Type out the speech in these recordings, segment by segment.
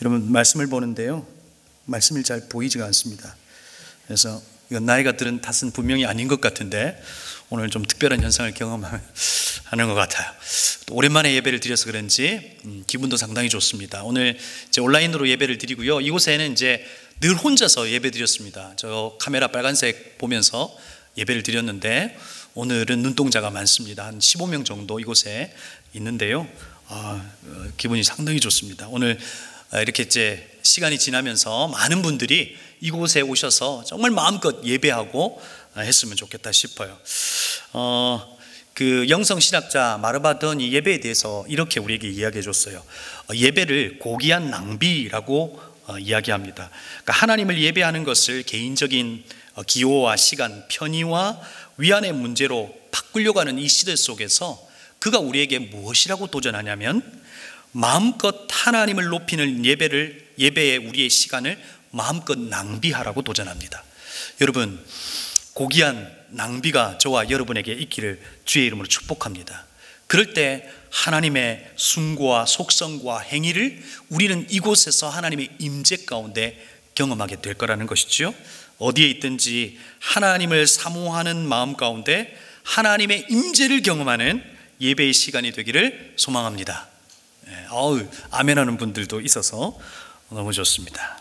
여러분, 말씀을 보는데요, 말씀이 잘 보이지가 않습니다. 그래서 이건 나이가 들은 탓은 분명히 아닌 것 같은데 오늘 좀 특별한 현상을 경험하는 것 같아요. 또 오랜만에 예배를 드려서 그런지 기분도 상당히 좋습니다. 오늘 이제 온라인으로 예배를 드리고요, 이곳에는 이제 늘 혼자서 예배 드렸습니다. 저 카메라 빨간색 보면서 예배를 드렸는데 오늘은 눈동자가 많습니다. 한 15명 정도 이곳에 있는데요, 기분이 상당히 좋습니다. 오늘 이렇게 이제 시간이 지나면서 많은 분들이 이곳에 오셔서 정말 마음껏 예배하고 했으면 좋겠다 싶어요. 그 영성 신학자 마르바던이 예배에 대해서 이렇게 우리에게 이야기해 줬어요. 예배를 고귀한 낭비라고 이야기합니다. 그러니까 하나님을 예배하는 것을 개인적인 기호와 시간, 편의와 위안의 문제로 바꾸려고 하는 이 시대 속에서 그가 우리에게 무엇이라고 도전하냐면 마음껏 하나님을 높이는 예배에 우리의 시간을 마음껏 낭비하라고 도전합니다. 여러분, 고귀한 낭비가 저와 여러분에게 있기를 주의 이름으로 축복합니다. 그럴 때 하나님의 숭고와 속성과 행위를 우리는 이곳에서 하나님의 임재 가운데 경험하게 될 거라는 것이죠. 어디에 있든지 하나님을 사모하는 마음 가운데 하나님의 임재를 경험하는 예배의 시간이 되기를 소망합니다. 아멘하는 분들도 있어서 너무 좋습니다.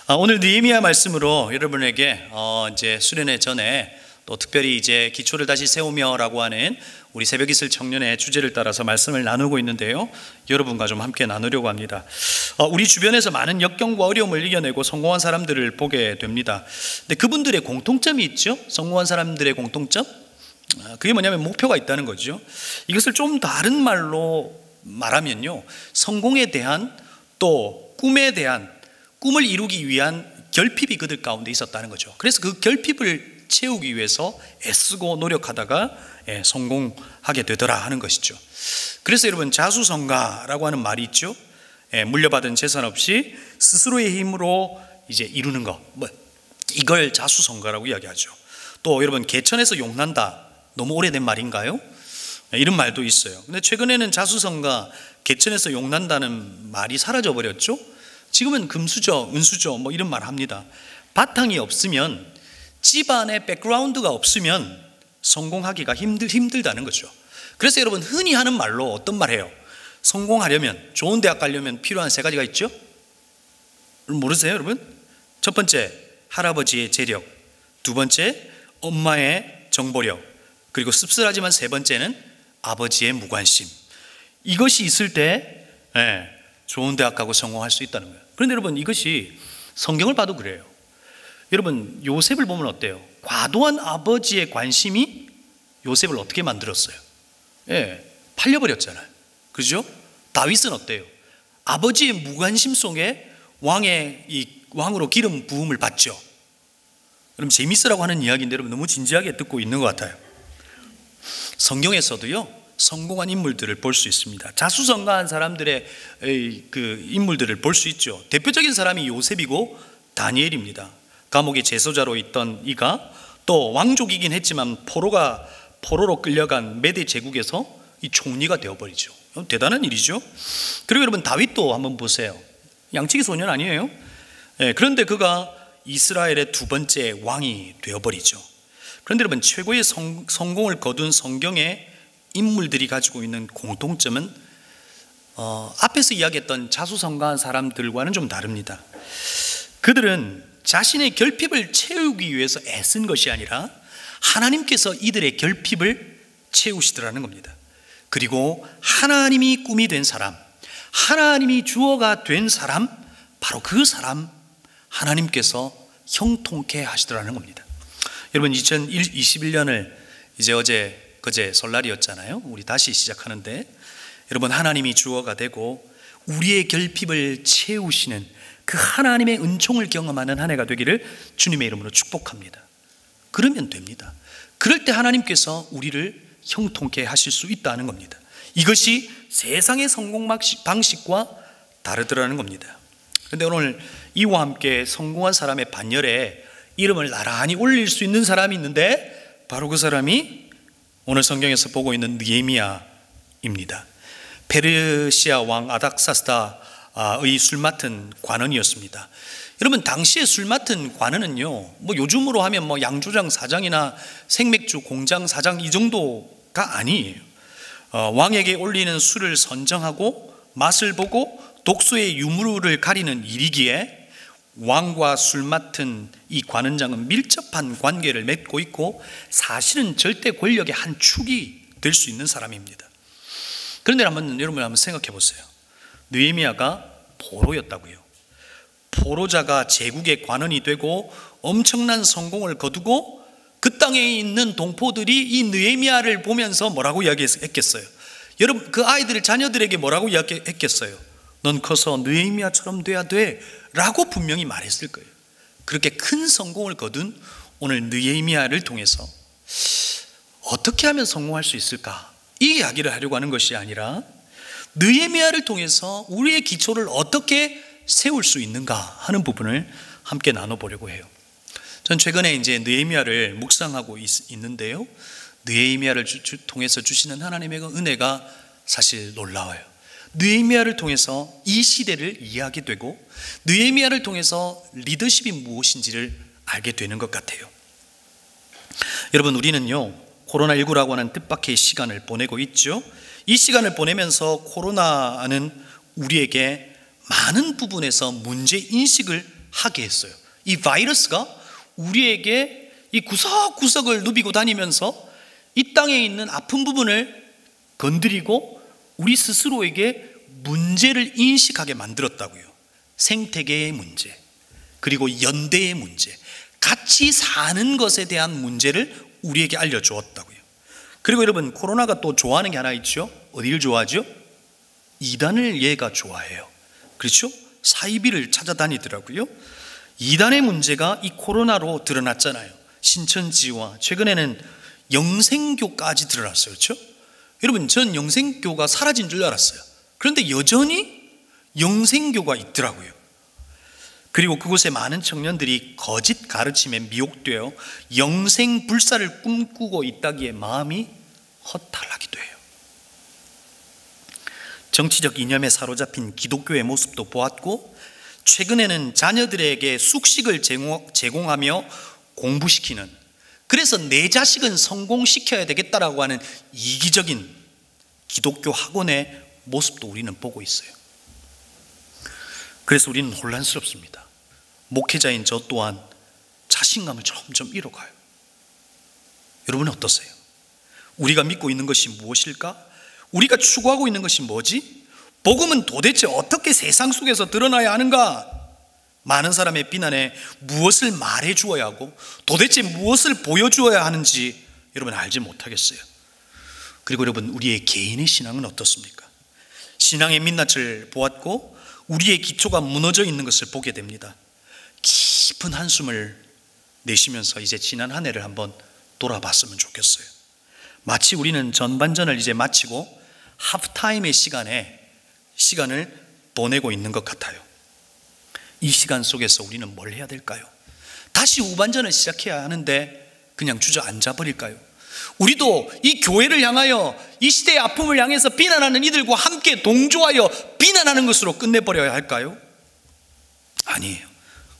오늘 느헤미야 말씀으로 여러분에게 이제 수련회 전에 또 특별히 이제 기초를 다시 세우며라고 하는 우리 새벽 이슬 청년의 주제를 따라서 말씀을 나누고 있는데요, 여러분과 좀 함께 나누려고 합니다. 우리 주변에서 많은 역경과 어려움을 이겨내고 성공한 사람들을 보게 됩니다. 근데 그분들의 공통점이 있죠. 성공한 사람들의 공통점, 그게 뭐냐면 목표가 있다는 거죠. 이것을 좀 다른 말로 말하면요, 성공에 대한 또 꿈에 대한, 꿈을 이루기 위한 결핍이 그들 가운데 있었다는 거죠. 그래서 그 결핍을 채우기 위해서 애쓰고 노력하다가 성공하게 되더라 하는 것이죠. 그래서 여러분, 자수성가라고 하는 말이 있죠. 물려받은 재산 없이 스스로의 힘으로 이제 이루는 것, 이걸 자수성가라고 이야기하죠. 또 여러분, 개천에서 용난다, 너무 오래된 말인가요? 이런 말도 있어요. 근데 최근에는 자수성가, 개천에서 용난다는 말이 사라져 버렸죠. 지금은 금수저, 은수저 이런 말 합니다. 바탕이 없으면, 집안에 백그라운드가 없으면 성공하기가 힘들다는 거죠. 그래서 여러분, 흔히 하는 말로 어떤 말 해요? 성공하려면, 좋은 대학 가려면 필요한 3가지가 있죠. 모르세요 여러분? 첫 번째, 할아버지의 재력. 두 번째, 엄마의 정보력. 그리고 씁쓸하지만 3번째는 아버지의 무관심. 이것이 있을 때 좋은 대학 가고 성공할 수 있다는 거예요. 그런데 여러분, 이것이 성경을 봐도 그래요. 여러분, 요셉을 보면 어때요? 과도한 아버지의 관심이 요셉을 어떻게 만들었어요? 팔려버렸잖아요. 그죠? 다윗은 어때요? 아버지의 무관심 속에 왕으로 기름 부음을 받죠. 여러분, 재밌으라고 하는 이야기인데 여러분, 너무 진지하게 듣고 있는 것 같아요. 성경에서도요, 성공한 인물들을 볼 수 있습니다. 자수성가한 사람들의 그 인물들을 볼 수 있죠. 대표적인 사람이 요셉이고 다니엘입니다. 감옥의 제소자로 있던 이가 또 왕족이긴 했지만 포로로 끌려간 메대 제국에서 이 총리가 되어버리죠. 대단한 일이죠. 그리고 여러분, 다윗도 한번 보세요. 양치기 소년 아니에요? 그런데 그가 이스라엘의 2번째 왕이 되어버리죠. 그런데 여러분, 최고의 성공을 거둔 성경의 인물들이 가지고 있는 공통점은 앞에서 이야기했던 자수성가한 사람들과는 좀 다릅니다. 그들은 자신의 결핍을 채우기 위해서 애쓴 것이 아니라 하나님께서 이들의 결핍을 채우시더라는 겁니다. 그리고 하나님이 꿈이 된 사람, 하나님이 주어가 된 사람, 바로 그 사람 하나님께서 형통케 하시더라는 겁니다. 여러분, 2021년을 이제 그제 설날이었잖아요. 우리 다시 시작하는데, 여러분, 하나님이 주어가 되고 우리의 결핍을 채우시는 그 하나님의 은총을 경험하는 한 해가 되기를 주님의 이름으로 축복합니다. 그러면 됩니다. 그럴 때 하나님께서 우리를 형통케 하실 수 있다는 겁니다. 이것이 세상의 성공 방식과 다르더라는 겁니다. 그런데 오늘 이와 함께 성공한 사람의 반열에 이름을 나란히 올릴 수 있는 사람이 있는데, 바로 그 사람이 오늘 성경에서 보고 있는 느헤미야입니다. 페르시아 왕 아닥사스다 술 맡은 관원이었습니다. 여러분, 당시에 술 맡은 관원은요, 뭐 요즘으로 하면 뭐 양조장 사장이나 생맥주 공장 사장 이 정도가 아니에요. 왕에게 올리는 술을 선정하고 맛을 보고 독소의 유무를 가리는 일이기에 왕과 술 맡은 이 관원장은 밀접한 관계를 맺고 있고 사실은 절대 권력의 한 축이 될 수 있는 사람입니다. 그런데 여러분 한번 생각해 보세요. 느헤미야가 포로였다고요. 포로자가 제국의 관원이 되고 엄청난 성공을 거두고 그 땅에 있는 동포들이 이 느헤미야를 보면서 뭐라고 이야기했겠어요? 여러분, 그 아이들의 자녀들에게 뭐라고 이야기했겠어요? 넌 커서 느헤미야처럼 돼야 돼 라고 분명히 말했을 거예요. 그렇게 큰 성공을 거둔 오늘 느헤미야를 통해서 어떻게 하면 성공할 수 있을까? 이 이야기를 하려고 하는 것이 아니라 느헤미야를 통해서 우리의 기초를 어떻게 세울 수 있는가 하는 부분을 함께 나눠보려고 해요. 전 최근에 이제 느헤미야를 묵상하고 있는데요, 느헤미야를 통해서 주시는 하나님의 은혜가 사실 놀라워요. 느헤미야를 통해서 이 시대를 이해하게 되고 느헤미야를 통해서 리더십이 무엇인지를 알게 되는 것 같아요. 여러분, 우리는요 코로나19라고 하는 뜻밖의 시간을 보내고 있죠. 이 시간을 보내면서 코로나는 우리에게 많은 부분에서 문제 인식을 하게 했어요. 이 바이러스가 우리에게 이 구석구석을 누비고 다니면서 이 땅에 있는 아픈 부분을 건드리고 우리 스스로에게 문제를 인식하게 만들었다고요. 생태계의 문제, 그리고 연대의 문제, 같이 사는 것에 대한 문제를 우리에게 알려주었다고요. 그리고 여러분, 코로나가 또 좋아하는 게 하나 있죠. 어디를 좋아하죠? 이단을 얘가 좋아해요. 그렇죠? 사이비를 찾아다니더라고요. 이단의 문제가 이 코로나로 드러났잖아요. 신천지와 최근에는 영생교까지 드러났어요. 그렇죠? 여러분, 전 영생교가 사라진 줄 알았어요. 그런데 여전히 영생교가 있더라고요. 그리고 그곳에 많은 청년들이 거짓 가르침에 미혹되어 영생불사를 꿈꾸고 있다기에 마음이 허탈하기도 해요. 정치적 이념에 사로잡힌 기독교의 모습도 보았고, 최근에는 자녀들에게 숙식을 제공하며 공부시키는, 그래서 내 자식은 성공시켜야 되겠다라고 하는 이기적인 기독교 학원의 모습도 우리는 보고 있어요. 그래서 우리는 혼란스럽습니다. 목회자인 저 또한 자신감을 점점 잃어가요. 여러분은 어떠세요? 우리가 믿고 있는 것이 무엇일까? 우리가 추구하고 있는 것이 뭐지? 복음은 도대체 어떻게 세상 속에서 드러나야 하는가? 많은 사람의 비난에 무엇을 말해 주어야 하고 도대체 무엇을 보여주어야 하는지 여러분 알지 못하겠어요. 그리고 여러분, 우리의 개인의 신앙은 어떻습니까? 신앙의 민낯을 보았고 우리의 기초가 무너져 있는 것을 보게 됩니다. 깊은 한숨을 내쉬면서 이제 지난 한 해를 한번 돌아봤으면 좋겠어요. 마치 우리는 전반전을 이제 마치고 하프타임의 시간을 보내고 있는 것 같아요. 이 시간 속에서 우리는 뭘 해야 될까요? 다시 후반전을 시작해야 하는데 그냥 주저앉아 버릴까요? 우리도 이 교회를 향하여 이 시대의 아픔을 향해서 비난하는 이들과 함께 동조하여 비난하는 것으로 끝내버려야 할까요? 아니에요.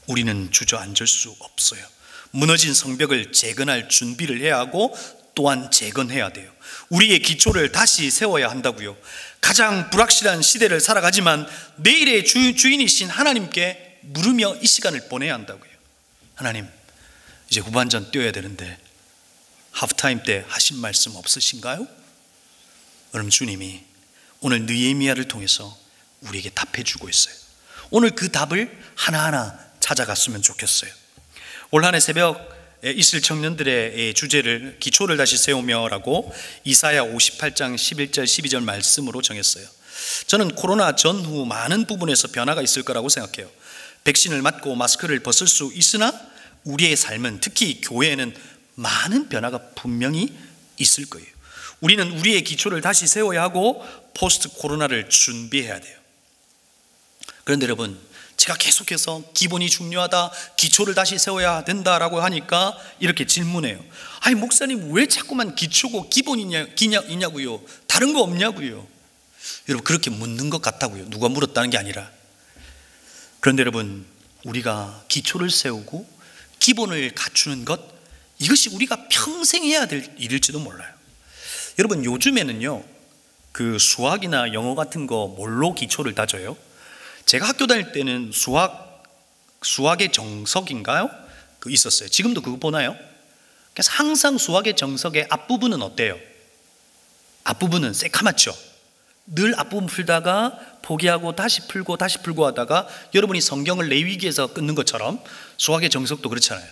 우리는 주저앉을 수 없어요. 무너진 성벽을 재건할 준비를 해야 하고 또한 재건해야 돼요. 우리의 기초를 다시 세워야 한다고요. 가장 불확실한 시대를 살아가지만 내일의 주인이신 하나님께 물으며 이 시간을 보내야 한다고요. 하나님, 이제 후반전 뛰어야 되는데 하프타임 때 하신 말씀 없으신가요? 여러분, 주님이 오늘 느헤미야를 통해서 우리에게 답해 주고 있어요. 오늘 그 답을 하나하나 찾아갔으면 좋겠어요. 올 한 해 새벽에 있을 청년들의 주제를 기초를 다시 세우며라고 이사야 58장 11절 12절 말씀으로 정했어요. 저는 코로나 전후 많은 부분에서 변화가 있을 거라고 생각해요. 백신을 맞고 마스크를 벗을 수 있으나 우리의 삶은, 특히 교회에는 많은 변화가 분명히 있을 거예요. 우리는 우리의 기초를 다시 세워야 하고 포스트 코로나를 준비해야 돼요. 그런데 여러분, 제가 계속해서 기본이 중요하다, 기초를 다시 세워야 된다라고 하니까 이렇게 질문해요. 아니, 목사님 왜 자꾸만 기초고 기본이냐고요? 다른 거 없냐고요? 여러분, 그렇게 묻는 것 같다고요. 누가 물었다는 게 아니라 그런데 여러분, 우리가 기초를 세우고 기본을 갖추는 것, 이것이 우리가 평생 해야 될 일일지도 몰라요. 여러분, 요즘에는요, 그 수학이나 영어 같은 거 뭘로 기초를 다져요? 제가 학교 다닐 때는 수학의 정석인가요? 그 있었어요. 지금도 그거 보나요? 그래서 항상 수학의 정석의 앞부분은 어때요? 앞부분은 새카맣죠? 늘 앞부분 풀다가 포기하고 다시 풀고 다시 풀고 하다가 여러분이 성경을 레위기에서 끊는 것처럼 수학의 정석도 그렇잖아요.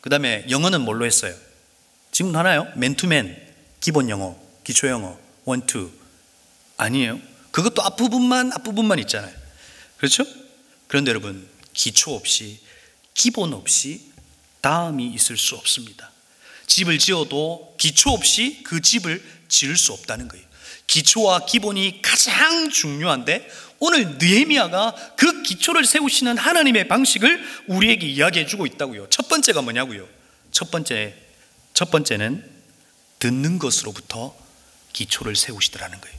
그 다음에 영어는 뭘로 했어요? 지금 하나요? 맨투맨, 기본 영어, 기초 영어, 원투. 아니에요. 그것도 앞부분만 있잖아요. 그렇죠? 그런데 여러분, 기초 없이, 기본 없이 다음이 있을 수 없습니다. 집을 지어도 기초 없이 그 집을 지을 수 없다는 거예요. 기초와 기본이 가장 중요한데, 오늘 느헤미야가 그 기초를 세우시는 하나님의 방식을 우리에게 이야기해 주고 있다고요. 첫 번째가 뭐냐고요? 첫 번째는 듣는 것으로부터 기초를 세우시더라는 거예요.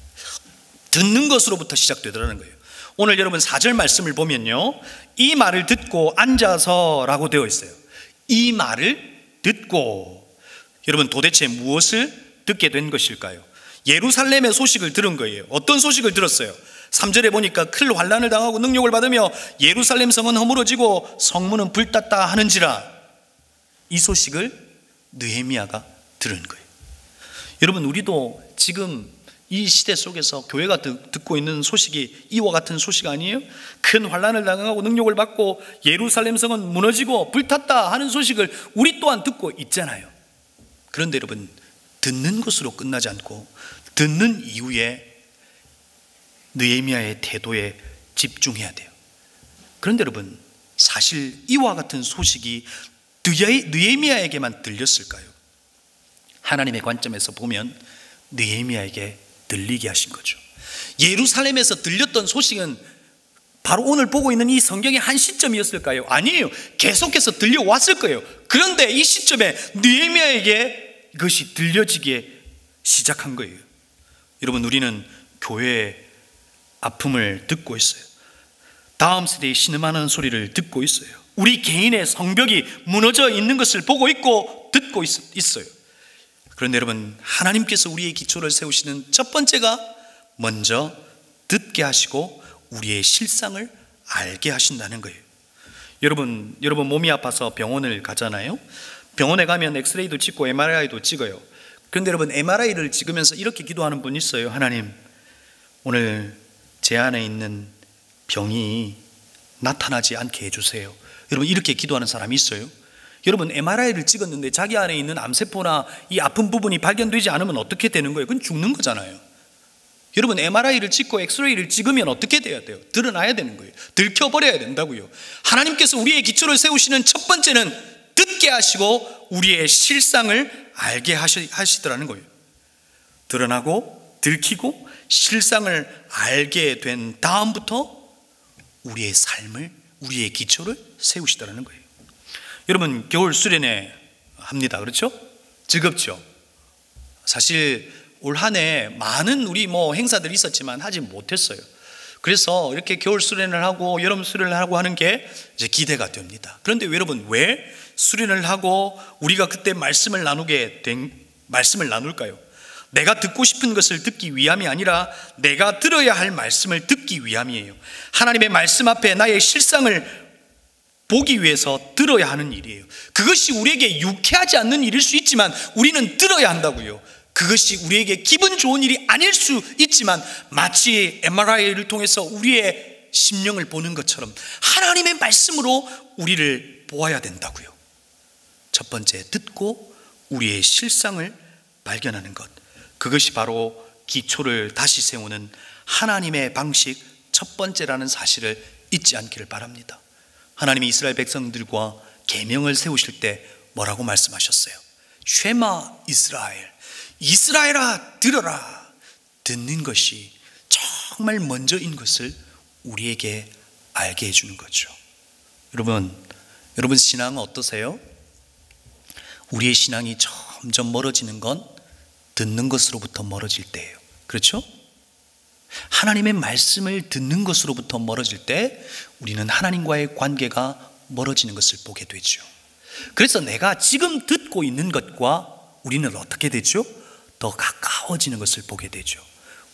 듣는 것으로부터 시작되더라는 거예요. 오늘 여러분 4절 말씀을 보면요, 이 말을 듣고 앉아서 라고 되어 있어요. 이 말을 듣고. 여러분, 도대체 무엇을 듣게 된 것일까요? 예루살렘의 소식을 들은 거예요. 어떤 소식을 들었어요? 3절에 보니까 큰 환난을 당하고 능욕을 받으며 예루살렘 성은 허물어지고 성문은 불탔다 하는지라. 이 소식을 느헤미야가 들은 거예요. 여러분, 우리도 지금 이 시대 속에서 교회가 듣고 있는 소식이 이와 같은 소식 아니에요? 큰 환난을 당하고 능욕을 받고 예루살렘 성은 무너지고 불탔다 하는 소식을 우리 또한 듣고 있잖아요. 그런데 여러분, 듣는 것으로 끝나지 않고 듣는 이후에 느헤미야의 태도에 집중해야 돼요. 그런데 여러분, 사실 이와 같은 소식이 느헤미야에게만 들렸을까요? 하나님의 관점에서 보면 느헤미야에게 들리게 하신 거죠. 예루살렘에서 들렸던 소식은 바로 오늘 보고 있는 이 성경의 한 시점이었을까요? 아니에요. 계속해서 들려왔을 거예요. 그런데 이 시점에 느헤미야에게 이것이 들려지게 시작한 거예요. 여러분, 우리는 교회의 아픔을 듣고 있어요. 다음 세대의 신음하는 소리를 듣고 있어요. 우리 개인의 성벽이 무너져 있는 것을 보고 있고 듣고 있어요. 그런데 여러분, 하나님께서 우리의 기초를 세우시는 첫 번째가 먼저 듣게 하시고 우리의 실상을 알게 하신다는 거예요. 여러분 몸이 아파서 병원을 가잖아요. 병원에 가면 엑스레이도 찍고 MRI도 찍어요. 그런데 여러분, MRI를 찍으면서 이렇게 기도하는 분 있어요. 하나님, 오늘 제 안에 있는 병이 나타나지 않게 해주세요. 여러분, 이렇게 기도하는 사람이 있어요. 여러분, MRI를 찍었는데 자기 안에 있는 암세포나 이 아픈 부분이 발견되지 않으면 어떻게 되는 거예요? 그건 죽는 거잖아요. 여러분, MRI를 찍고 엑스레이를 찍으면 어떻게 돼야 돼요? 드러나야 되는 거예요. 들켜버려야 된다고요. 하나님께서 우리의 기초를 세우시는 첫 번째는 듣게 하시고 우리의 실상을 알게 하시더라는 거예요. 드러나고 들키고 실상을 알게 된 다음부터 우리의 삶을, 우리의 기초를 세우시더라는 거예요. 여러분, 겨울 수련회 합니다. 그렇죠? 즐겁죠? 사실 올 한 해 많은 우리 행사들이 있었지만 하지 못했어요. 그래서 이렇게 겨울 수련을 하고 여름 수련을 하고 하는 게 이제 기대가 됩니다. 그런데 여러분, 왜 수련을 하고 우리가 그때 말씀을 나눌까요? 내가 듣고 싶은 것을 듣기 위함이 아니라 내가 들어야 할 말씀을 듣기 위함이에요. 하나님의 말씀 앞에 나의 실상을 보기 위해서 들어야 하는 일이에요. 그것이 우리에게 유쾌하지 않는 일일 수 있지만 우리는 들어야 한다고요. 그것이 우리에게 기분 좋은 일이 아닐 수 있지만 마치 MRI를 통해서 우리의 심령을 보는 것처럼 하나님의 말씀으로 우리를 보아야 된다고요. 첫 번째, 듣고 우리의 실상을 발견하는 것, 그것이 바로 기초를 다시 세우는 하나님의 방식 첫 번째라는 사실을 잊지 않기를 바랍니다. 하나님이 이스라엘 백성들과 계명을 세우실 때 뭐라고 말씀하셨어요? 쉐마 이스라엘, 이스라엘아 들어라. 듣는 것이 정말 먼저인 것을 우리에게 알게 해주는 거죠. 여러분 신앙은 어떠세요? 우리의 신앙이 점점 멀어지는 건 듣는 것으로부터 멀어질 때예요. 그렇죠? 하나님의 말씀을 듣는 것으로부터 멀어질 때 우리는 하나님과의 관계가 멀어지는 것을 보게 되죠. 그래서 내가 지금 듣고 있는 것과 우리는 어떻게 되죠? 더 가까워지는 것을 보게 되죠.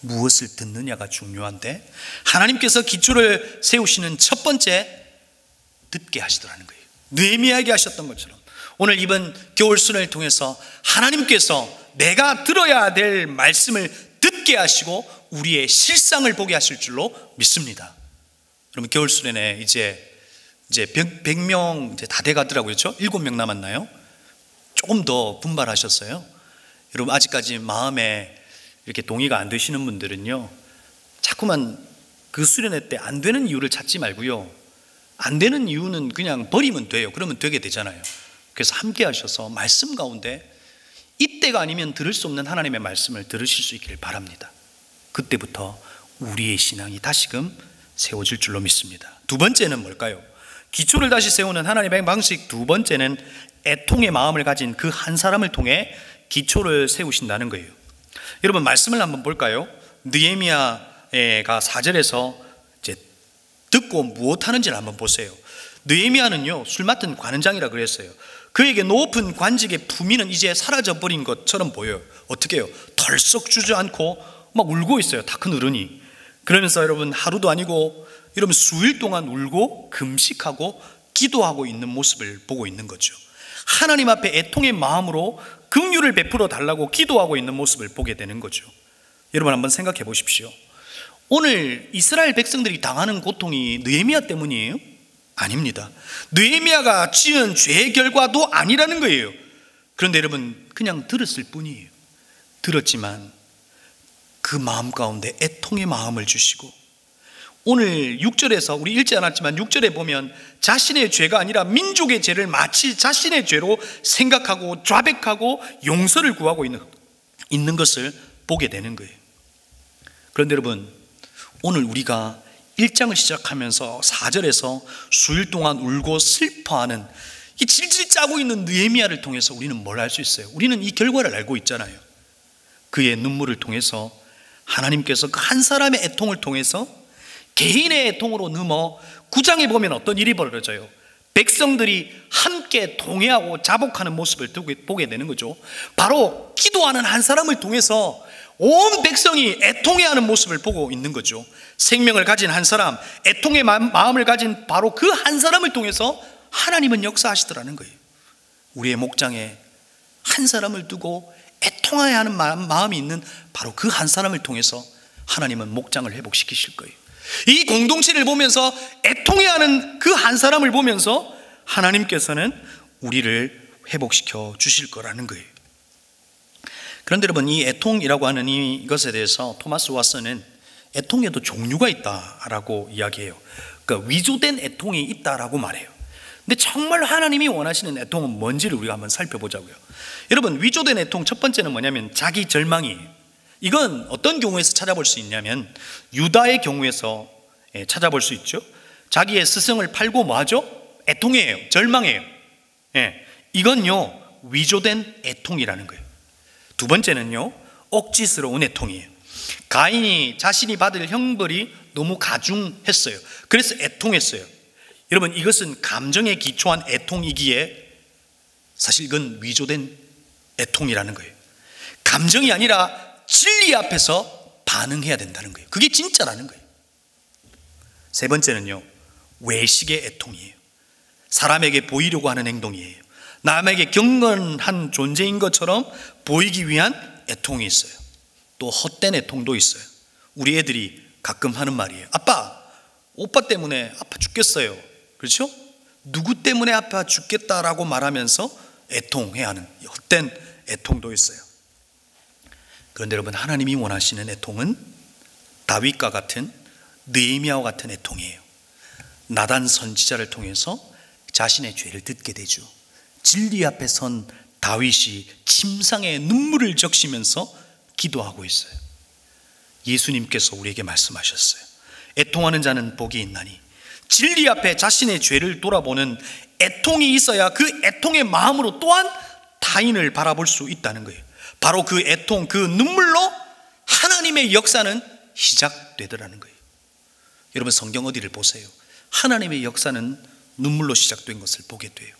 무엇을 듣느냐가 중요한데, 하나님께서 기초를 세우시는 첫 번째, 듣게 하시더라는 거예요. 느헤미야에게 하셨던 것처럼 오늘 이번 겨울순을 통해서 하나님께서 내가 들어야 될 말씀을 듣게 하시고 우리의 실상을 보게 하실 줄로 믿습니다. 그러면 겨울순에 이제 100명 이제 다 돼가더라고요. 그렇죠? 7명 남았나요? 조금 더 분발하셨어요. 여러분, 아직까지 마음에 이렇게 동의가 안 되시는 분들은요, 자꾸만 그 수련회 때 안 되는 이유를 찾지 말고요, 안 되는 이유는 그냥 버리면 돼요. 그러면 되게 되잖아요. 그래서 함께 하셔서 말씀 가운데 이때가 아니면 들을 수 없는 하나님의 말씀을 들으실 수 있기를 바랍니다. 그때부터 우리의 신앙이 다시금 세워질 줄로 믿습니다. 두 번째는 뭘까요? 기초를 다시 세우는 하나님의 방식 두 번째는 애통의 마음을 가진 그 한 사람을 통해 기초를 세우신다는 거예요. 여러분, 말씀을 한번 볼까요? 느헤미야가 4절에서 이제 듣고 무엇 하는지를 한번 보세요. 느헤미야는요, 술 맡은 관원장이라 그랬어요. 그에게 높은 관직의 품위는 이제 사라져버린 것처럼 보여요. 어떻게 해요? 덜썩 주저앉고 막 울고 있어요. 다 큰 어른이. 그러면서 여러분, 하루도 아니고 여러분 수일 동안 울고 금식하고 기도하고 있는 모습을 보고 있는 거죠. 하나님 앞에 애통의 마음으로 긍휼을 베풀어 달라고 기도하고 있는 모습을 보게 되는 거죠. 여러분, 한번 생각해 보십시오. 오늘 이스라엘 백성들이 당하는 고통이 느헤미야 때문이에요? 아닙니다. 느헤미야가 지은 죄의 결과도 아니라는 거예요. 그런데 여러분, 그냥 들었을 뿐이에요. 들었지만 그 마음 가운데 애통의 마음을 주시고, 오늘 6절에서 우리 읽지 않았지만 6절에 보면 자신의 죄가 아니라 민족의 죄를 마치 자신의 죄로 생각하고 좌백하고 용서를 구하고 있는 것을 보게 되는 거예요. 그런데 여러분, 오늘 우리가 1장을 시작하면서 4절에서 수일 동안 울고 슬퍼하는 이 질질 짜고 있는 느헤미야를 통해서 우리는 뭘 알 수 있어요? 우리는 이 결과를 알고 있잖아요. 그의 눈물을 통해서 하나님께서 그 한 사람의 애통을 통해서 개인의 애통으로 넘어 9장에 보면 어떤 일이 벌어져요? 백성들이 함께 동의하고 자복하는 모습을 보게 되는 거죠. 바로 기도하는 한 사람을 통해서 온 백성이 애통해하는 모습을 보고 있는 거죠. 생명을 가진 한 사람, 애통의 마음을 가진 바로 그 한 사람을 통해서 하나님은 역사하시더라는 거예요. 우리의 목장에 한 사람을 두고 애통해야 하는 마음이 있는 바로 그 한 사람을 통해서 하나님은 목장을 회복시키실 거예요. 이 공동체를 보면서 애통해야 하는 그 한 사람을 보면서 하나님께서는 우리를 회복시켜 주실 거라는 거예요. 그런데 여러분, 이 애통이라고 하는 이것에 대해서 토마스 왓슨은 애통에도 종류가 있다라고 이야기해요. 그러니까 위조된 애통이 있다라고 말해요. 근데 정말 하나님이 원하시는 애통은 뭔지를 우리가 한번 살펴보자고요. 여러분, 위조된 애통 첫 번째는 뭐냐면 자기 절망이에요. 이건 어떤 경우에서 찾아볼 수 있냐면 유다의 경우에서 찾아볼 수 있죠. 자기의 스승을 팔고 뭐하죠? 애통해요. 절망해요. 이건요, 위조된 애통이라는 거예요. 두 번째는요, 억지스러운 애통이에요. 가인이 자신이 받을 형벌이 너무 가중했어요. 그래서 애통했어요. 여러분, 이것은 감정에 기초한 애통이기에 사실 이건 위조된 애통이라는 거예요. 감정이 아니라 진리 앞에서 반응해야 된다는 거예요. 그게 진짜라는 거예요. 세 번째는요, 외식의 애통이에요. 사람에게 보이려고 하는 행동이에요. 남에게 경건한 존재인 것처럼 보이기 위한 애통이 있어요. 또 헛된 애통도 있어요. 우리 애들이 가끔 하는 말이에요. 아빠, 오빠 때문에 아파 죽겠어요. 그렇죠? 누구 때문에 아파 죽겠다라고 말하면서 애통해야 하는 헛된 애통도 있어요. 그런데 여러분, 하나님이 원하시는 애통은 다윗과 같은, 느헤미야와 같은 애통이에요. 나단 선지자를 통해서 자신의 죄를 듣게 되죠. 진리 앞에 선 다윗이 침상에 눈물을 적시면서 기도하고 있어요. 예수님께서 우리에게 말씀하셨어요. 애통하는 자는 복이 있나니. 진리 앞에 자신의 죄를 돌아보는 애통이 있어야 그 애통의 마음으로 또한 타인을 바라볼 수 있다는 거예요. 바로 그 애통, 그 눈물로 하나님의 역사는 시작되더라는 거예요. 여러분 성경 어디를 보세요. 하나님의 역사는 눈물로 시작된 것을 보게 돼요.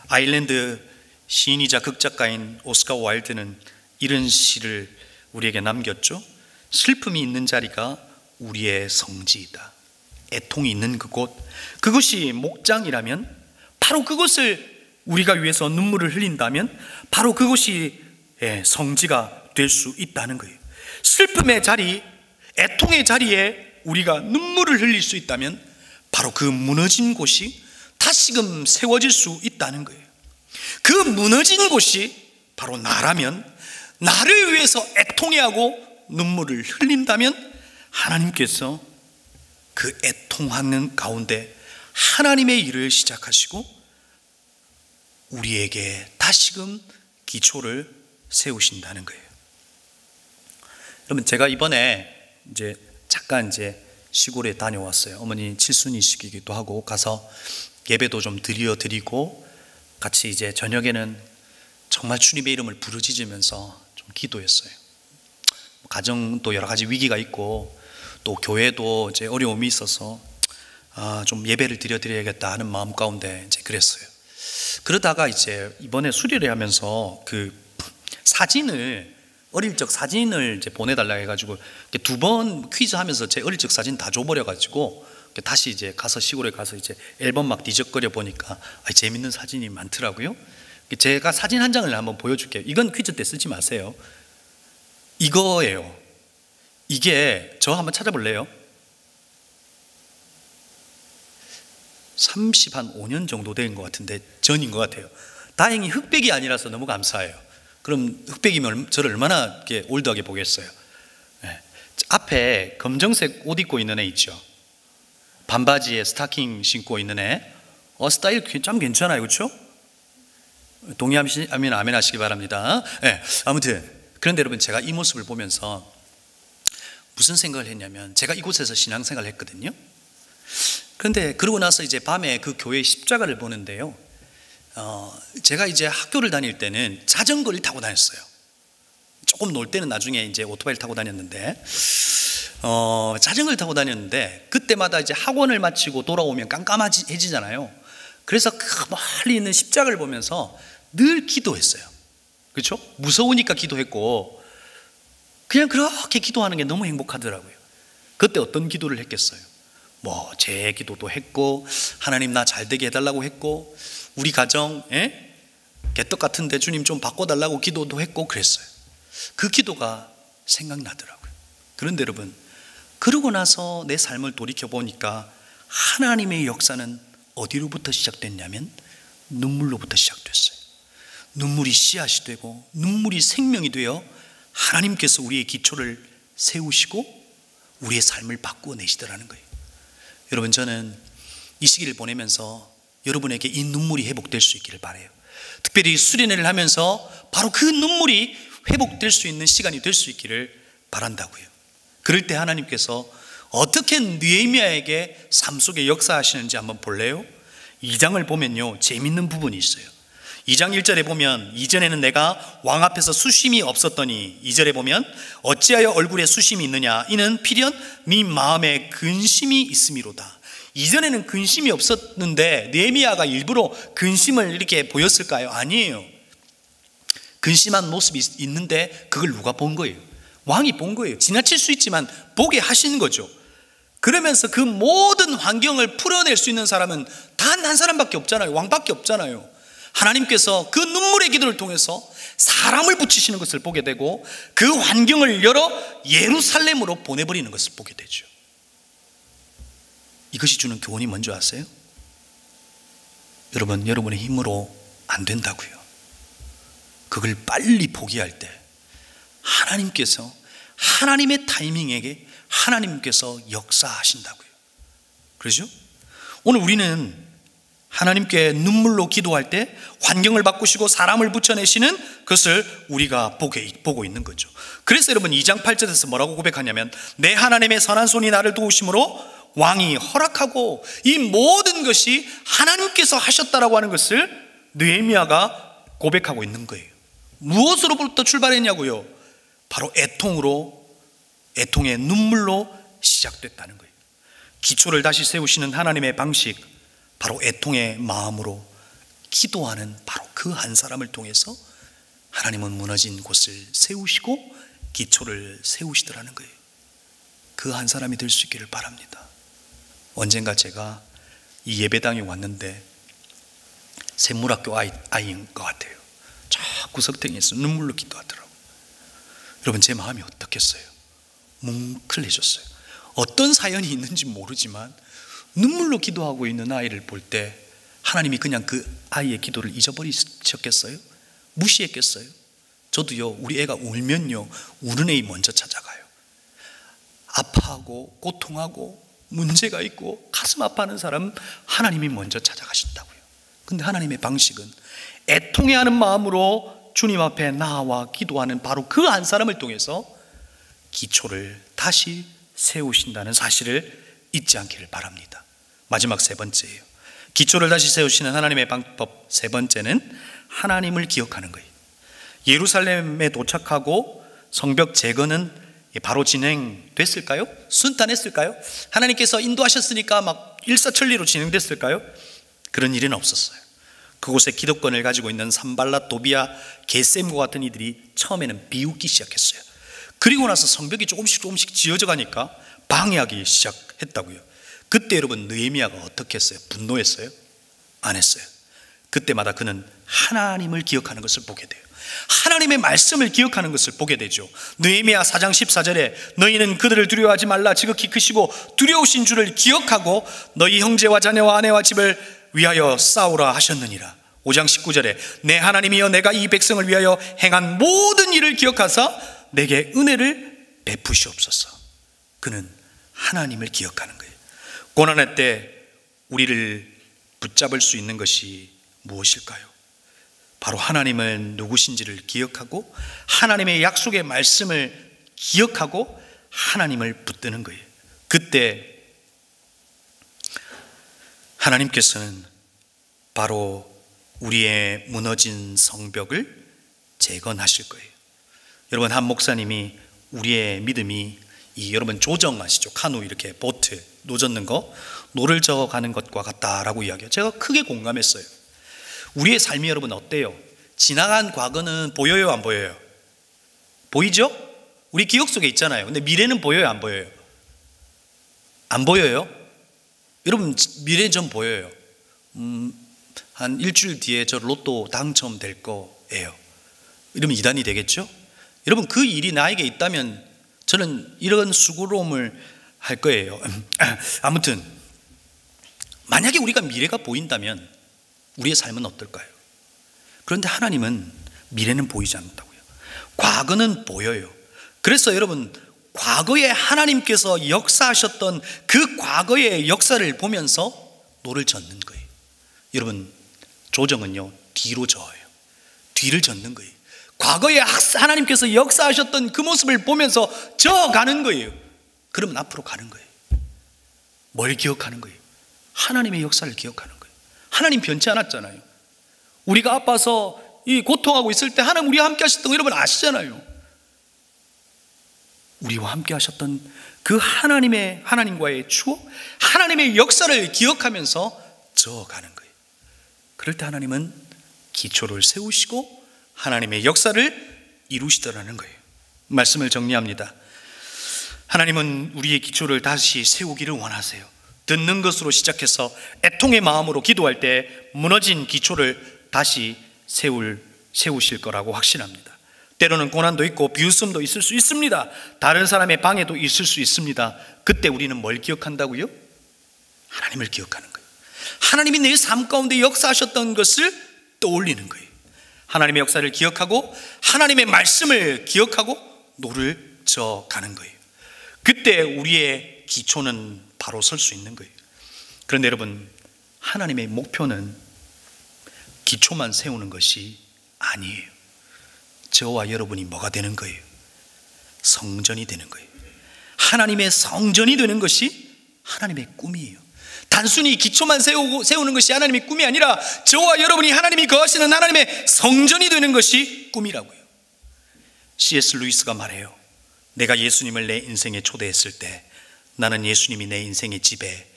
아일랜드 시인이자 극작가인 오스카 와일드는 이런 시를 우리에게 남겼죠. 슬픔이 있는 자리가 우리의 성지이다. 애통이 있는 그곳이 목장이라면, 바로 그곳을 우리가 위해서 눈물을 흘린다면 바로 그곳이 성지가 될 수 있다는 거예요. 슬픔의 자리, 애통의 자리에 우리가 눈물을 흘릴 수 있다면 바로 그 무너진 곳이 다시금 세워질 수 있다는 거예요. 그 무너진 곳이 바로 나라면, 나를 위해서 애통해하고 눈물을 흘린다면 하나님께서 그 애통하는 가운데 하나님의 일을 시작하시고 우리에게 다시금 기초를 세우신다는 거예요. 여러분, 제가 이번에 잠깐 시골에 다녀왔어요. 어머니 칠순이시기도 하고 가서 예배도 좀 드리고 같이 저녁에는 정말 주님의 이름을 부르짖으면서 좀 기도했어요. 가정도 여러 가지 위기가 있고 또 교회도 어려움이 있어서 좀 예배를 드려야겠다 하는 마음 가운데 그랬어요. 그러다가 이번에 수련회 하면서 그 사진을, 어릴 적 사진을 보내달라고 해가지고 2번 퀴즈 하면서 제 어릴 적 사진 다 줘버려가지고 다시 가서 시골에 가서 앨범 막 뒤적거려 보니까 재밌는 사진이 많더라고요. 제가 사진 한 장을 한번 보여줄게요. 이건 퀴즈 때 쓰지 마세요. 이거예요. 이게 저 한번 찾아볼래요? 35년 정도 된 것 같은데 전인 것 같아요. 다행히 흑백이 아니라서 너무 감사해요. 그럼 흑백이면 저를 얼마나 올드하게 보겠어요. 네. 앞에 검정색 옷 입고 있는 애 있죠. 반바지에 스타킹 신고 있는 애. 스타일 참 괜찮아요, 그렇죠? 동의하면 아멘 하시기 바랍니다. 네. 아무튼 그런데 여러분, 제가 이 모습을 보면서 무슨 생각을 했냐면, 제가 이곳에서 신앙생활을 했거든요. 그런데 그러고 나서 밤에 그 교회 십자가를 보는데요, 제가 학교를 다닐 때는 자전거를 타고 다녔어요. 조금 놀 때는 나중에 오토바이를 타고 다녔는데, 자전거를 타고 다녔는데 그때마다 학원을 마치고 돌아오면 깜깜해지잖아요. 그래서 그 멀리 있는 십자가를 보면서 늘 기도했어요. 그렇죠? 무서우니까 기도했고, 그냥 그렇게 기도하는 게 너무 행복하더라고요. 그때 어떤 기도를 했겠어요? 제 기도도 했고, 하나님 나 잘되게 해달라고 했고, 우리 가정 개떡 같은데 주님 좀 바꿔달라고 기도도 했고 그랬어요. 그 기도가 생각나더라고요. 그런데 여러분, 그러고 나서 내 삶을 돌이켜보니까 하나님의 역사는 어디로부터 시작됐냐면 눈물로부터 시작됐어요. 눈물이 씨앗이 되고 눈물이 생명이 되어 하나님께서 우리의 기초를 세우시고 우리의 삶을 바꾸어 내시더라는 거예요. 여러분, 저는 이 시기를 보내면서 여러분에게 이 눈물이 회복될 수 있기를 바라요. 특별히 수련회를 하면서 바로 그 눈물이 회복될 수 있는 시간이 될 수 있기를 바란다고요. 그럴 때 하나님께서 어떻게 느헤미야에게 삶 속에 역사하시는지 한번 볼래요? 2장을 보면요, 재밌는 부분이 있어요. 2장 1절에 보면, 이전에는 내가 왕 앞에서 수심이 없었더니, 2절에 보면 어찌하여 얼굴에 수심이 있느냐, 이는 필연 네 마음에 근심이 있음이로다. 이전에는 근심이 없었는데 느헤미야가 일부러 근심을 이렇게 보였을까요? 아니에요. 근심한 모습이 있는데 그걸 누가 본 거예요? 왕이 본 거예요. 지나칠 수 있지만 보게 하시는 거죠. 그러면서 그 모든 환경을 풀어낼 수 있는 사람은 단 한 사람밖에 없잖아요. 왕밖에 없잖아요. 하나님께서 그 눈물의 기도를 통해서 사람을 붙이시는 것을 보게 되고 그 환경을 열어 예루살렘으로 보내버리는 것을 보게 되죠. 이것이 주는 교훈이 뭔지 아세요? 여러분, 여러분의 힘으로 안 된다고요. 그걸 빨리 포기할 때 하나님께서 하나님의 타이밍에게 하나님께서 역사하신다고요. 그렇죠? 오늘 우리는 하나님께 눈물로 기도할 때 환경을 바꾸시고 사람을 붙여내시는 것을 우리가 보고 있는 거죠. 그래서 여러분 2장 8절에서 뭐라고 고백하냐면, 내 하나님의 선한 손이 나를 도우심으로 왕이 허락하고 이 모든 것이 하나님께서 하셨다라고 하는 것을 느헤미야가 고백하고 있는 거예요. 무엇으로부터 출발했냐고요? 바로 애통으로, 애통의 눈물로 시작됐다는 거예요. 기초를 다시 세우시는 하나님의 방식, 바로 애통의 마음으로 기도하는 바로 그 한 사람을 통해서 하나님은 무너진 곳을 세우시고 기초를 세우시더라는 거예요. 그 한 사람이 될 수 있기를 바랍니다. 언젠가 제가 이 예배당에 왔는데 샘물학교 아이인 것 같아요. 저 구석탱이에서 눈물로 기도하더라고요. 여러분, 제 마음이 어떻겠어요? 뭉클해졌어요. 어떤 사연이 있는지 모르지만 눈물로 기도하고 있는 아이를 볼 때 하나님이 그냥 그 아이의 기도를 잊어버리셨겠어요? 무시했겠어요? 저도요, 우리 애가 울면요, 우는 애 먼저 찾아가요. 아파하고 고통하고 문제가 있고 가슴 아파하는 사람 하나님이 먼저 찾아가신다고요. 근데 하나님의 방식은 애통해하는 마음으로 주님 앞에 나와 기도하는 바로 그 한 사람을 통해서 기초를 다시 세우신다는 사실을 잊지 않기를 바랍니다. 마지막 세 번째예요. 기초를 다시 세우시는 하나님의 방법 세 번째는 하나님을 기억하는 거예요. 예루살렘에 도착하고 성벽 재건은 바로 진행됐을까요? 순탄했을까요? 하나님께서 인도하셨으니까 막 일사천리로 진행됐을까요? 그런 일은 없었어요. 그곳에 기득권을 가지고 있는 산발랏, 도비야, 게셈과 같은 이들이 처음에는 비웃기 시작했어요. 그리고 나서 성벽이 조금씩 지어져 가니까 방해하기 시작했다고요. 그때 여러분, 느헤미야가 어떻게 했어요? 분노했어요? 안 했어요. 그때마다 그는 하나님을 기억하는 것을 보게 돼요. 하나님의 말씀을 기억하는 것을 보게 되죠. 느헤미야 4장 14절에 너희는 그들을 두려워하지 말라, 지극히 크시고 두려우신 주를 기억하고 너희 형제와 자녀와 아내와 집을 위하여 싸우라 하셨느니라. 5장 19절에 내 하나님이여 내가 이 백성을 위하여 행한 모든 일을 기억하사 내게 은혜를 베푸시옵소서. 그는 하나님을 기억하는 거예요. 고난의 때 우리를 붙잡을 수 있는 것이 무엇일까요? 바로 하나님은 누구신지를 기억하고 하나님의 약속의 말씀을 기억하고 하나님을 붙드는 거예요. 그때 하나님께서는 바로 우리의 무너진 성벽을 재건하실 거예요. 여러분, 한 목사님이 우리의 믿음이 여러분 조정 아시죠? 카누 이렇게 보트 노 젓는 거, 노를 저어가는 것과 같다라고 이야기해요. 제가 크게 공감했어요. 우리의 삶이 여러분 어때요? 지나간 과거는 보여요, 안 보여요? 보이죠? 우리 기억 속에 있잖아요. 근데 미래는 보여요, 안 보여요? 안 보여요? 여러분, 미래 좀 보여요. 한 일주일 뒤에 저 로또 당첨될 거예요. 이러면 이단이 되겠죠? 여러분, 그 일이 나에게 있다면 저는 이런 수고로움을 할 거예요. 아무튼 만약에 우리가 미래가 보인다면 우리의 삶은 어떨까요? 그런데 하나님은 미래는 보이지 않는다고요. 과거는 보여요. 그래서 여러분, 과거에 하나님께서 역사하셨던 그 과거의 역사를 보면서 노를 젓는 거예요. 여러분, 조정은요, 뒤로 저어요. 뒤를 젓는 거예요. 과거에 하나님께서 역사하셨던 그 모습을 보면서 저어가는 거예요. 그러면 앞으로 가는 거예요. 뭘 기억하는 거예요? 하나님의 역사를 기억하는 거예요. 하나님 변치 않았잖아요. 우리가 아파서 이 고통하고 있을 때 하나님 우리와 함께 하셨던 거 여러분 아시잖아요. 우리와 함께 하셨던 그 하나님과의 추억, 하나님의 역사를 기억하면서 저어가는 거예요. 그럴 때 하나님은 기초를 세우시고 하나님의 역사를 이루시더라는 거예요. 말씀을 정리합니다. 하나님은 우리의 기초를 다시 세우기를 원하세요. 듣는 것으로 시작해서 애통의 마음으로 기도할 때 무너진 기초를 다시 세우실 거라고 확신합니다. 때로는 고난도 있고 비웃음도 있을 수 있습니다. 다른 사람의 방해도 있을 수 있습니다. 그때 우리는 뭘 기억한다고요? 하나님을 기억하는 거예요. 하나님이 내 삶 가운데 역사하셨던 것을 떠올리는 거예요. 하나님의 역사를 기억하고 하나님의 말씀을 기억하고 노를 저어가는 거예요. 그때 우리의 기초는 바로 설 수 있는 거예요. 그런데 여러분, 하나님의 목표는 기초만 세우는 것이 아니에요. 저와 여러분이 뭐가 되는 거예요? 성전이 되는 거예요. 하나님의 성전이 되는 것이 하나님의 꿈이에요. 단순히 기초만 세우는 것이 하나님의 꿈이 아니라 저와 여러분이 하나님이 거하시는 하나님의 성전이 되는 것이 꿈이라고요. C.S. 루이스가 말해요. 내가 예수님을 내 인생에 초대했을 때 나는 예수님이 내 인생의 집에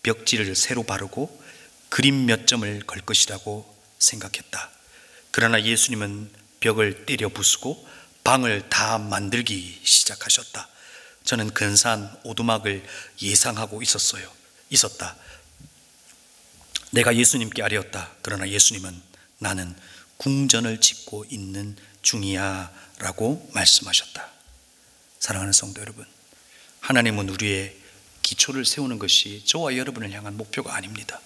벽지를 새로 바르고 그림 몇 점을 걸 것이라고 생각했다. 그러나 예수님은 벽을 때려 부수고 방을 다 만들기 시작하셨다. 저는 근사한 오두막을 예상하고 있었다. 내가 예수님께 아뢰었다. 그러나 예수님은 나는 궁전을 짓고 있는 중이야 라고 말씀하셨다. 사랑하는 성도 여러분, 하나님은 우리의 기초를 세우는 것이 저와 여러분을 향한 목표가 아닙니다.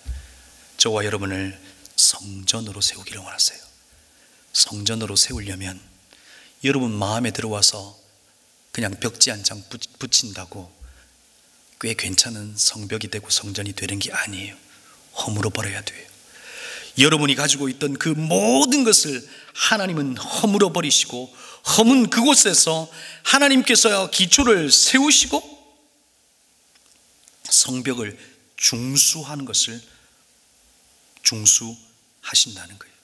저와 여러분을 성전으로 세우기를 원하세요. 성전으로 세우려면 여러분 마음에 들어와서 그냥 벽지 한 장 붙인다고 꽤 괜찮은 성벽이 되고 성전이 되는 게 아니에요. 허물어 버려야 돼요. 여러분이 가지고 있던 그 모든 것을 하나님은 허물어 버리시고 허문 그곳에서 하나님께서 기초를 세우시고 성벽을 중수하는 것을 중수하신다는 거예요.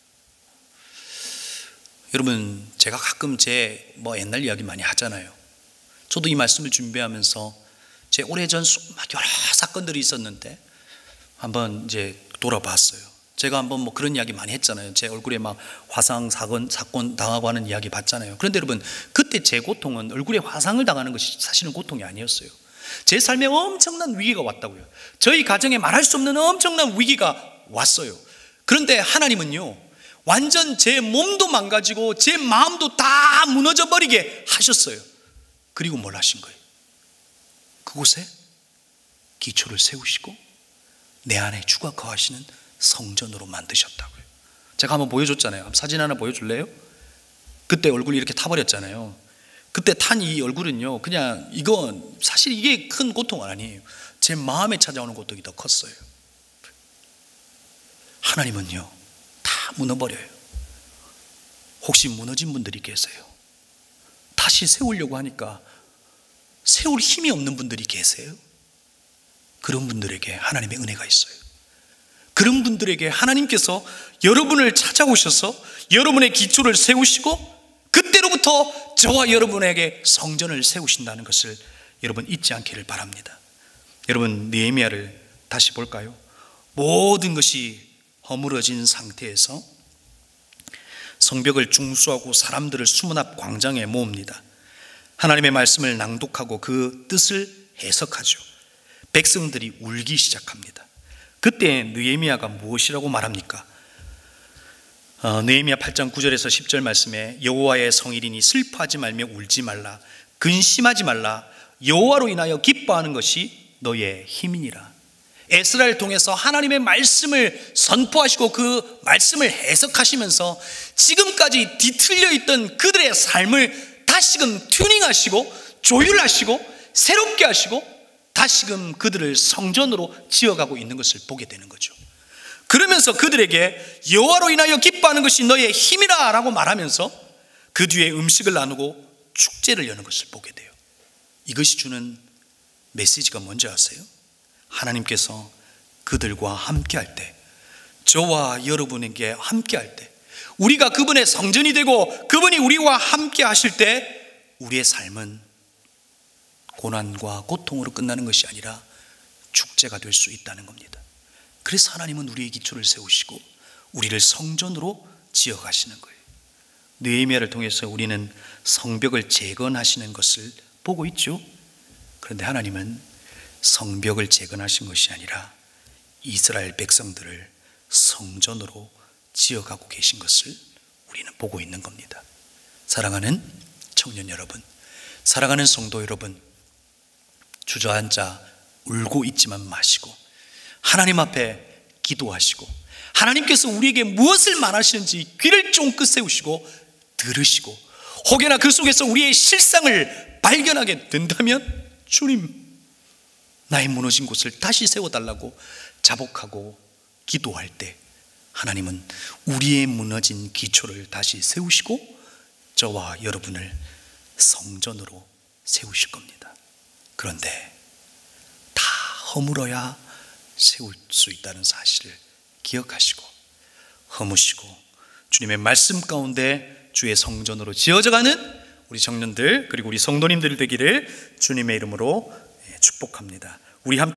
여러분, 제가 가끔 제 옛날 이야기 많이 하잖아요. 저도 이 말씀을 준비하면서 제 오래전 여러 사건들이 있었는데 한번 이제 돌아봤어요. 제가 한번 그런 이야기 많이 했잖아요. 제 얼굴에 막 화상 사건 당하고 하는 이야기 봤잖아요. 그런데 여러분, 그때 제 고통은 얼굴에 화상을 당하는 것이 사실은 고통이 아니었어요. 제 삶에 엄청난 위기가 왔다고요. 저희 가정에 말할 수 없는 엄청난 위기가 왔어요. 그런데 하나님은요, 완전 제 몸도 망가지고 제 마음도 다 무너져 버리게 하셨어요. 그리고 뭘 하신 거예요? 그곳에 기초를 세우시고 내 안에 주가 거하시는 성전으로 만드셨다고요. 제가 한번 보여줬잖아요. 사진 하나 보여줄래요? 그때 얼굴이 이렇게 타버렸잖아요. 그때 탄 이 얼굴은요, 그냥 이건 사실 이게 큰 고통은 아니에요. 제 마음에 찾아오는 고통이 더 컸어요. 하나님은요, 다 무너버려요. 혹시 무너진 분들이 계세요? 다시 세우려고 하니까 세울 힘이 없는 분들이 계세요? 그런 분들에게 하나님의 은혜가 있어요. 그런 분들에게 하나님께서 여러분을 찾아오셔서 여러분의 기초를 세우시고 그때로부터 저와 여러분에게 성전을 세우신다는 것을 여러분 잊지 않기를 바랍니다. 여러분, 느헤미야를 다시 볼까요? 모든 것이 허물어진 상태에서 성벽을 중수하고 사람들을 수문 앞 광장에 모읍니다. 하나님의 말씀을 낭독하고 그 뜻을 해석하죠. 백성들이 울기 시작합니다. 그때 느헤미야가 무엇이라고 말합니까? 느헤미야 8장 9절에서 10절 말씀에 여호와의 성일이니 슬퍼하지 말며 울지 말라, 근심하지 말라, 여호와로 인하여 기뻐하는 것이 너의 힘이니라. 에스라를 통해서 하나님의 말씀을 선포하시고 그 말씀을 해석하시면서 지금까지 뒤틀려 있던 그들의 삶을 다시금 튜닝하시고 조율하시고 새롭게 하시고 다시금 그들을 성전으로 지어가고 있는 것을 보게 되는 거죠. 그러면서 그들에게 여호와로 인하여 기뻐하는 것이 너의 힘이라 라고 말하면서 그 뒤에 음식을 나누고 축제를 여는 것을 보게 돼요. 이것이 주는 메시지가 뭔지 아세요? 하나님께서 그들과 함께 할 때, 저와 여러분에게 함께 할 때, 우리가 그분의 성전이 되고 그분이 우리와 함께 하실 때 우리의 삶은 고난과 고통으로 끝나는 것이 아니라 축제가 될 수 있다는 겁니다. 그래서 하나님은 우리의 기초를 세우시고 우리를 성전으로 지어가시는 거예요. 느헤미야를 통해서 우리는 성벽을 재건하시는 것을 보고 있죠. 그런데 하나님은 성벽을 재건하신 것이 아니라 이스라엘 백성들을 성전으로 지어가고 계신 것을 우리는 보고 있는 겁니다. 사랑하는 청년 여러분, 사랑하는 성도 여러분, 주저앉아 울고 있지만 마시고 하나님 앞에 기도하시고 하나님께서 우리에게 무엇을 말하시는지 귀를 쫑긋 세우시고 들으시고 혹여나 그 속에서 우리의 실상을 발견하게 된다면 주님, 나의 무너진 곳을 다시 세워달라고 자복하고 기도할 때 하나님은 우리의 무너진 기초를 다시 세우시고 저와 여러분을 성전으로 세우실 겁니다. 그런데 다 허물어야 세울 수 있다는 사실을 기억하시고 허무시고 주님의 말씀 가운데 주의 성전으로 지어져가는 우리 청년들 그리고 우리 성도님들 되기를 주님의 이름으로 축복합니다. 우리 함께